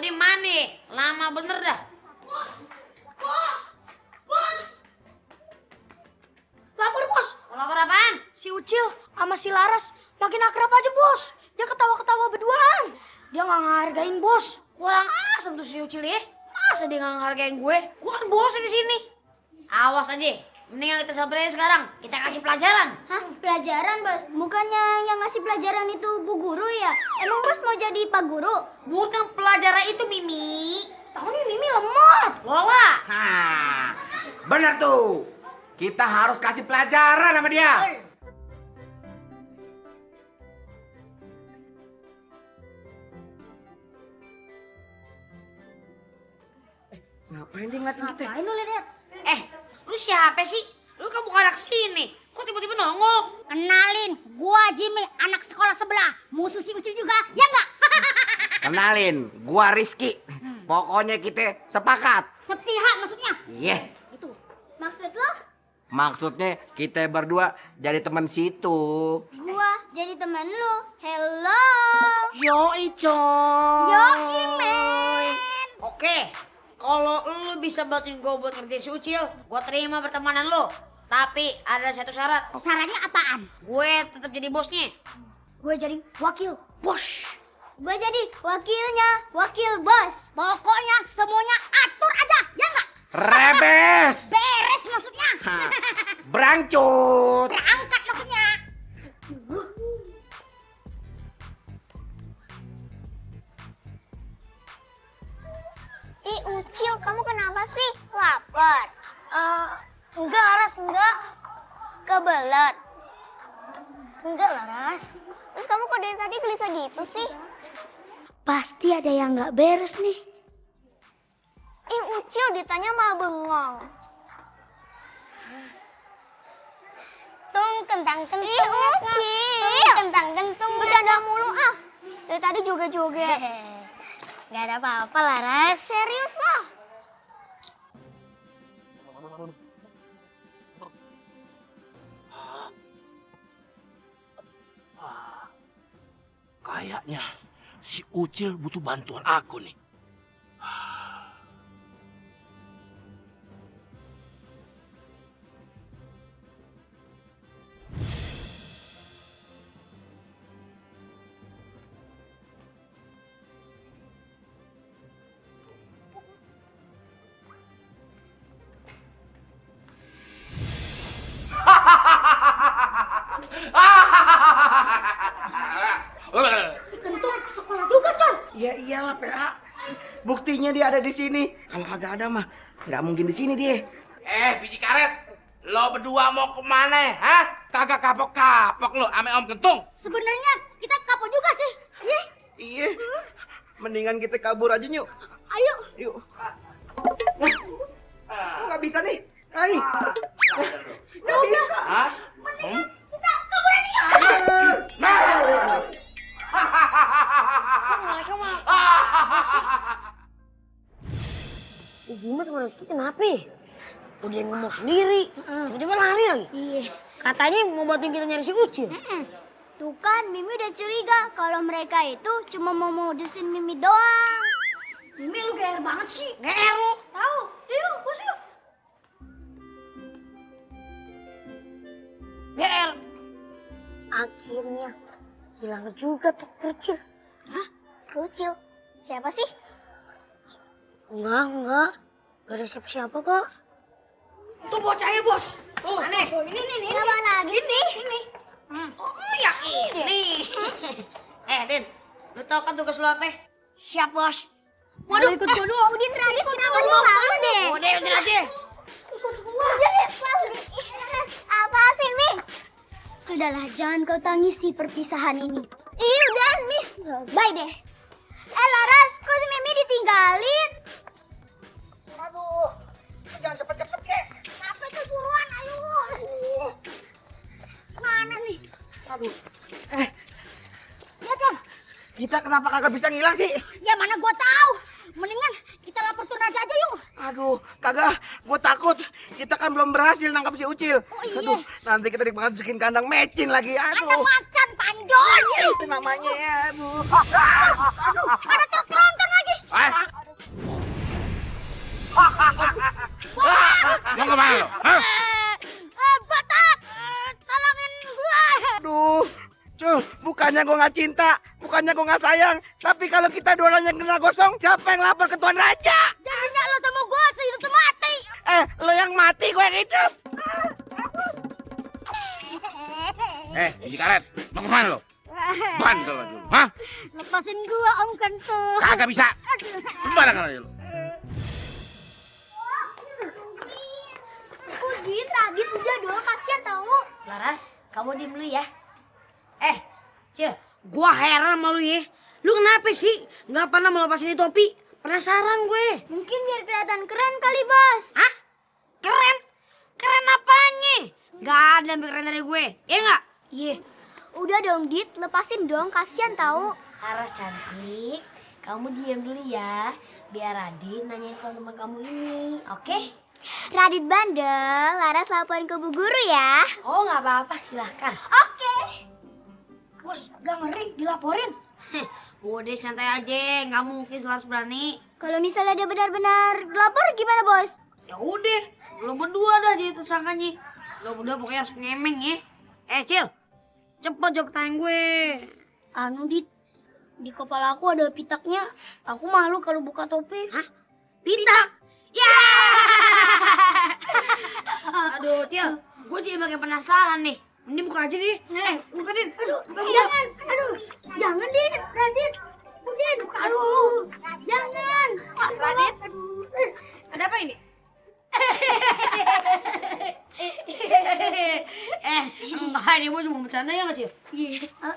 di mana? Lama bener dah. Bos! Bos! Bos! Lapor, Bos. Lapor apaan? Si Ucil sama si Laras makin akrab aja, Bos. Dia ketawa-ketawa berduaan. Dia nggak ngehargain, Bos. Kurang asem tuh si Ucil ya. Masa dia nggak ngehargain gue? Gue kan bosan di sini. Awas aja. Mendingan kita samperin sekarang. Kita kasih pelajaran. Hah? Pelajaran, Bos? Bukannya yang ngasih pelajaran itu Bu Guru ya? Emang Bos mau jadi Pak Guru? Bukan pelajaran itu, Mimi. Tapi Mimi lemot. Lola. Nah, bener tuh. Kita harus kasih pelajaran sama dia. Ngapain dia ngeliatin kita? Ngapain lu lihat? Lu siapa sih? Lu kan bukan anak sini. Kok tiba-tiba nongol? Kenalin, gua Jimmy, anak sekolah sebelah. Musuh si Ucil juga, ya enggak? Kenalin, gua Rizky. Pokoknya kita sepakat. Sepihak maksudnya. Iya. Itu. Maksud lo? Maksudnya kita berdua jadi teman situ. Gua jadi teman lu. Hello. Yo coy. Yoi, men. Oke. Kalau lu bisa bantuin gue buat ngerjain si Ucil, gue terima pertemanan lu. Tapi ada satu syarat. Syaratnya apaan? Gue tetap jadi bosnya. Gue jadi wakil, Bos. Gua jadi wakilnya, wakil bos. Pokoknya semuanya atur aja, ya enggak? Rebes. Beres maksudnya. Hah. Berangcut. Berangkat maksudnya. Ih, Ucil, kamu kenapa sih? Lapar? Enggak, Laras, enggak. Kebelet? Enggak, Laras. Terus kamu kok dari tadi gelisah gitu sih? Pasti ada yang nggak beres nih. Ih, Ucil ditanya malah bengong. Tung kentang kentung. Ih, Ucil. Kentang kentung. Bercanda mulu ah. Dari tadi joget-joget. Gak ada apa-apa, Laras. Serius lah. Kayaknya si Ucil butuh bantuan aku nih. Si Kentung sekolah juga, Con. Ya iyalah PA. Buktinya dia ada di sini. Kalau kagak ada mah nggak mungkin di sini dia. Biji karet, lo berdua mau kemana? Hah? Kagak kapok-kapok lo ame Om Kentung. Sebenarnya kita kapok juga sih. Ih, Iya. Mendingan kita kabur aja yuk. ayo. Yuk. Nggak bisa nih. Hai. Nggak bisa. Hah? Kita kabur aja yuk. Mereka mah. Dimas sama Rizky kenapa? Udah ngomong sendiri, tiba-tiba lari lagi. Iya. Katanya mau bantuin kita nyari si Ucil. Tuh kan, Mimi udah curiga kalau mereka itu cuma mau modusin Mimi doang. Mimi lu GR banget sih. GR lu. Tahu? Yuk, bos yuk. GR. Akhirnya hilang juga tuh Ucil. Hah? Kucil? Siapa sih? Enggak. Gak ada siapa-siapa kok. Tuh bocahnya, Bos. Tuh, aneh. Ini. Apa lagi sih? Ini. Oh, ya ini. Din, lu tau kan tugas lu apa? Siap, Bos. Waduh, ikut gua dulu. Udin Radit kenapa lu malu deh? Udah aja. Ikut gua. Apa sih, Mi? Sudahlah, jangan kau tangisi perpisahan ini. Ih, udah, Mi. Bye deh. Laras, kok si Mimi ditinggalin? Aduh. Jangan cepet-cepet kek. Apa tuh buruan, ayo. Mana nih? Aduh. Ya, Tom. Kita kenapa kagak bisa ngilang sih? Ya mana gua tahu. Mendingan kita lapor Turnaja aja yuk. Aduh, kagak. Gue takut. Kita kan belum berhasil nangkap si Ucil. Oh, iya. Aduh, nanti kita dimasukin kandang mecin lagi. Ada Aduh. macan panjol. Itu namanya ya. Aduh. Ada truk tronton lagi. Mau kemana lo? Hah? Batak, tolongin gua. Aduh, Cul, bukannya gua nggak cinta, bukannya gua nggak sayang, tapi kalau kita dua-duanya kena gosong, siapa yang lapor ke Tuan Raja? Jadinya lo sama gua sehidup mati. Lo yang mati, gua yang hidup. Biji karet, mau kemana lo? Bandel aja lo. Hah? Lepasin gua Om Kentut. Kagak bisa. Sembarangan aja lo. Radit, udah dong, kasihan tahu. Laras, kamu diem dulu ya. Cil, gua heran sama lu ya. Lu kenapa sih nggak pernah melepas ini topi? Penasaran gue. Mungkin biar kelihatan keren kali, Bos. Hah? Keren? Keren apanya? Gak ada yang lebih keren dari gue. Iya nggak? Iya. Udah dong, Dit, lepasin dong, kasihan tahu. Laras cantik, kamu diem dulu ya. Biar Radit nanyain teman kamu ini, oke? Radit bandel, Laras laporin ke Bu Guru ya. Oh nggak apa-apa, silahkan. Oke. Bos, gak ngeri dilaporin. Udah santai aja, nggak mungkin Laras berani. Kalau misalnya dia benar-benar lapor gimana, Bos? Ya udah, lo berdua dah jadi tersangkanya. Lo berdua pokoknya harus ngemeng ya. Cil, cepet jawab pertanyaan gue. Anu, Dit, di kepala aku ada pitaknya. Aku malu kalau buka topi. Hah? Pitak? Ya! Aduh, Cil, gue jadi makin penasaran nih. Mending buka aja nih. Buka Din. Jangan, jangan, Dit, Radit. Udah, buka dulu. Jangan. Radit. Ada apa ini? Enggak, ini Bu cuma bercanda ya nggak, Cil?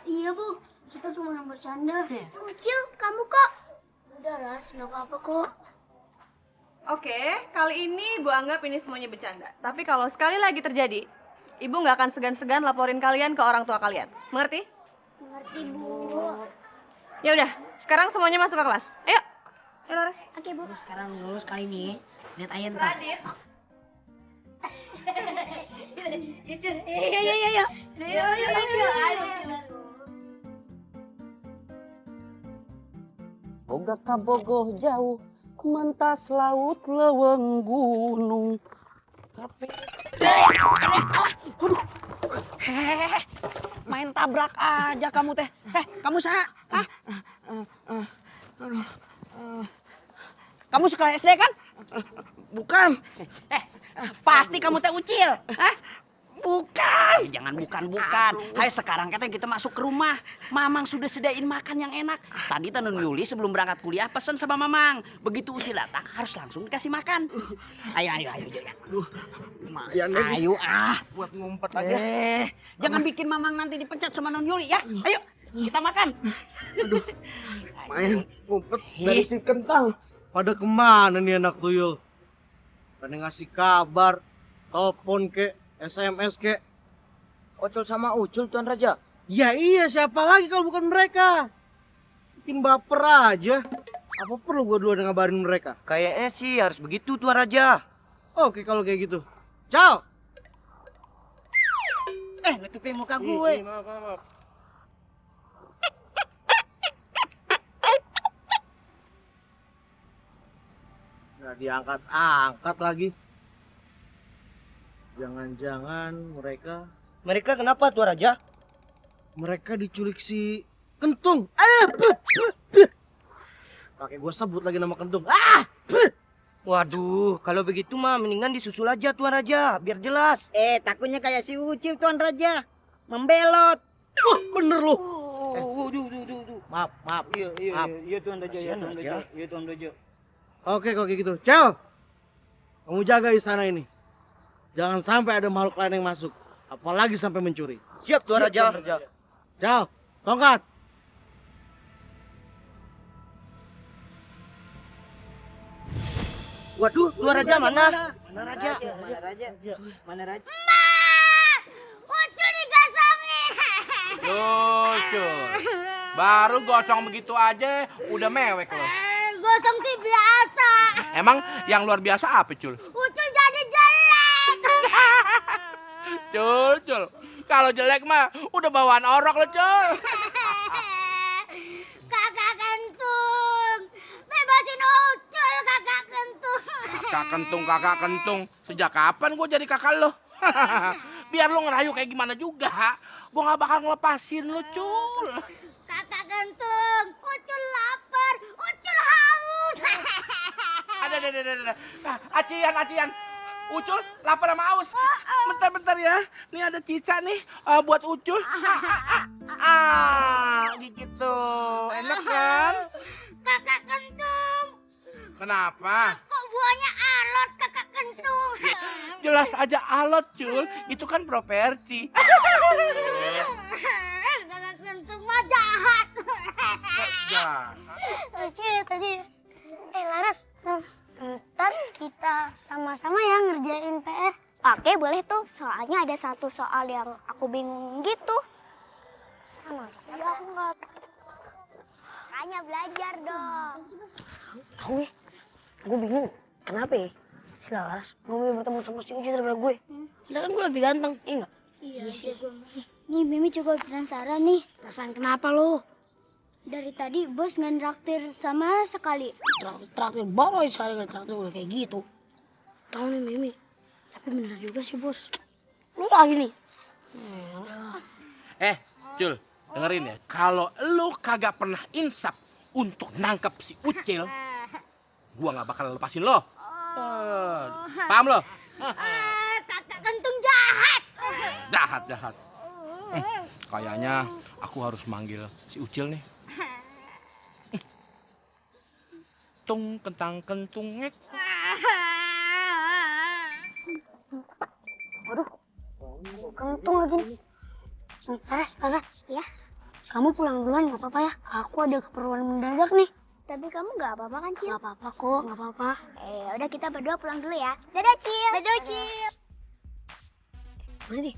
Iya, Bu. Kita cuma yang bercanda. Ucil, kamu kok? Udah, Ras, nggak apa-apa kok. Oke, kali ini Ibu anggap ini semuanya bercanda. Tapi kalau sekali lagi terjadi, Ibu nggak akan segan-segan laporin kalian ke orang tua kalian. Mengerti? Mengerti, Bu. Ya udah, sekarang semuanya masuk ke kelas. Ayo. Ayo, Laras. Oke, Bu. Sekarang lulus kali ini, lihat aja ntar. Radit. Boga kabogoh jauh, mentas laut leweng gunung. Hehehe, main tabrak aja kamu teh. Kamu saha? Hah? Kamu sekolah SD kan? Bukan. Pasti kamu teh Ucil. Hah? Bukan. Jangan bukan. Hai sekarang kita masuk ke rumah. Mamang sudah sediain makan yang enak. Tadi Tanun Yuli sebelum berangkat kuliah pesan sama Mamang. Begitu Ucil datang harus langsung dikasih makan. Ayo. Lumayan deh. Ayo Buat ngumpet aja. Jangan bikin Mamang nanti dipecat sama Non Yuli ya. Ayo kita makan. Lumayan ngumpet dari si kentang. Pada kemana nih anak tuyul? Pada ngasih kabar, telepon ke, SMS ke. Ocol sama Ucul Tuan Raja. Ya iya, siapa lagi kalau bukan mereka? Bikin baper aja. Apa perlu gua dulu ngabarin mereka? Kayaknya sih harus begitu Tuan Raja. Oke kalau kayak gitu. Ciao. Nutupin muka gue. Maaf. Nggak diangkat-angkat lagi. Jangan-jangan mereka... Mereka kenapa Tuan Raja? Mereka diculik si Kentung. Pakai gua sebut lagi nama Kentung. Waduh, kalau begitu mah mendingan disusul aja Tuan Raja, biar jelas. Takutnya kayak si Ucil Tuan Raja. Membelot. Wah, bener lu. Maaf. Iya Tuan Raja, Iya Tuan Raja. Oke kalau kayak gitu. Cel, kamu jaga istana ini. Jangan sampai ada makhluk lain yang masuk. Apalagi sampai mencuri. Siap Tuan Raja. Cel, tongkat. Waduh, Tuan Raja mana? Mana Raja? Ucil digosongin. Lucu. Baru gosong begitu aja udah mewek lo. Gosong sih biasa. Emang yang luar biasa apa, Cul? Ucil jadi jelek. Cul. Kalau jelek mah udah bawaan orok lo, Cul. Kakak Kentung, bebasin kakak kentung. Sejak kapan gue jadi kakak lo? Biar lo ngerayu kayak gimana juga, gue gak bakal ngelepasin lo, Cul. Kakak Kentung, Ucul lapar, Ucul haus. Ada. Acian. Ucul lapar sama haus. Bentar ya. Nih ada cica nih buat Ucul. Gitu. Enak kan? Kakak Kentung, Kenapa? kok buahnya alot Kakak Kentung? Jelas aja alot, Cul. Itu kan properti. Kakak Kentung mah jahat. Lucu ya tadi. Laras, ntar kita sama-sama ya ngerjain PR. Oke, boleh tuh. Soalnya ada satu soal yang aku bingung gitu. Ya aku nggak. Makanya belajar dong. Tahu ya, gue bingung. Kenapa ya? Si Laras mau bertemu sama si Uci daripada gue. Sedangkan gue lebih ganteng, iya enggak? Iya sih. Nih, Mimi juga penasaran nih. Perasaan kenapa lo? Dari tadi bos nggak nraktir sama sekali. Traktir baru aja sehari nggak traktir udah kayak gitu. Tahu nih Mimi, tapi bener juga sih bos. Lu lagi nih. Cul, dengerin ya. Kalau lu kagak pernah insaf untuk nangkep si Ucil, gua nggak bakal lepasin lo. Paham lo? Kakak Kentung jahat. Jahat. Kayaknya aku harus manggil si Ucil nih. Tung kentang kentung ngek. Kentung lagi nih. Laras, Ya, kamu pulang duluan nggak apa-apa ya? Aku ada keperluan mendadak nih. tapi kamu nggak apa-apa kan, Cil? Nggak apa-apa kok, nggak apa-apa. Udah kita berdua pulang dulu ya. Dadah, Cil. Dadah, Cil. Mana nih?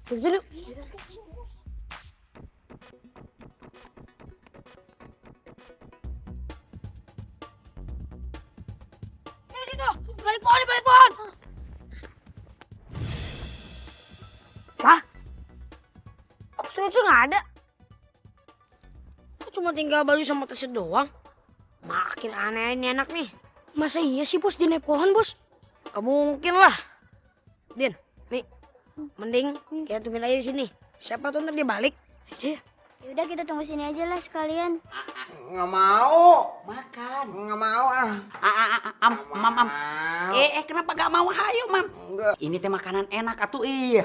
Dulu. Balik pohon. Wah, kok susu nggak ada? Kok cuma tinggal baju sama tasnya doang? Makin aneh ini anak nih. Masa iya sih bos, dia naik pohon bos? Gak mungkin lah. Din, nih, mending kita tungguin aja di sini. Siapa tuh ntar dia balik. Ayo. Yaudah kita tunggu sini aja lah sekalian. Nggak mau. Makan. Nggak mau Mam. Kenapa gak mau? Hayo, Mam. Enggak. Ini teh makanan enak atuh, iya.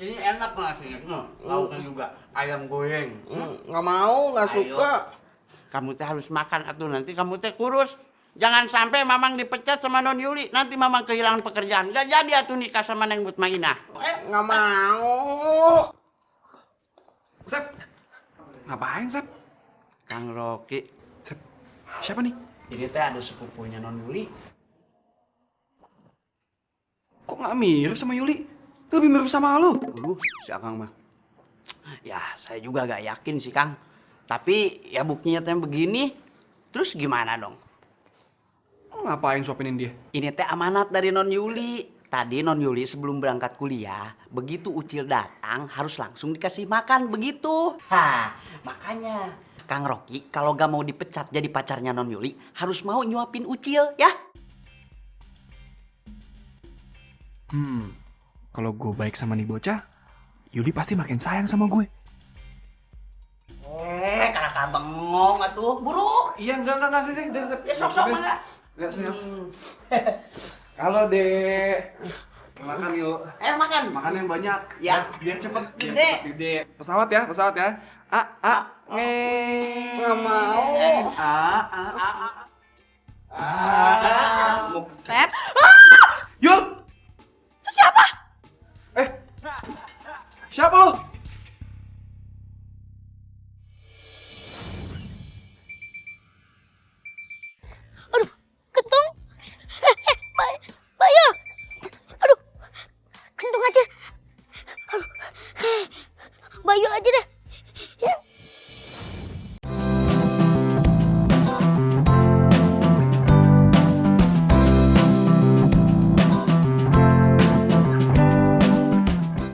Ini enak ngasih. Lauknya juga ayam goreng. Nggak mau, nggak suka. Kamu teh harus makan atuh, nanti kamu teh kurus. Jangan sampai Mamang dipecat sama Non Yuli, nanti Mamang kehilangan pekerjaan. Gak jadi atuh nikah sama Neng Mutmainah. Nggak mau. Sep, ngapain Sep? Kang Roki, Sep, siapa nih? Ini teh ada sepupunya Non Yuli. Kok nggak mirip sama Yuli? Lebih mirip sama lo. si Akang mah. Ya, saya juga gak yakin sih, Kang. Tapi ya buktinya teh begini, terus gimana dong? Ngapain suapinin dia? Ini teh amanat dari Non Yuli. Tadi Non Yuli sebelum berangkat kuliah, begitu Ucil datang harus langsung dikasih makan, begitu. Makanya Kang Roki kalau gak mau dipecat jadi pacarnya Non Yuli harus mau nyuapin Ucil, ya? Kalau gue baik sama nih bocah, Yuli pasti makin sayang sama gue. Kakak bengong atuh, buru. Iya, enggak sih. Ya sok-sok mah. Enggak serius. Halo, Dek. Makan yuk. Makan. Makan yang banyak. Ya. Biar cepet. Gede. Gede. Pesawat ya. Nggak mau. Sep.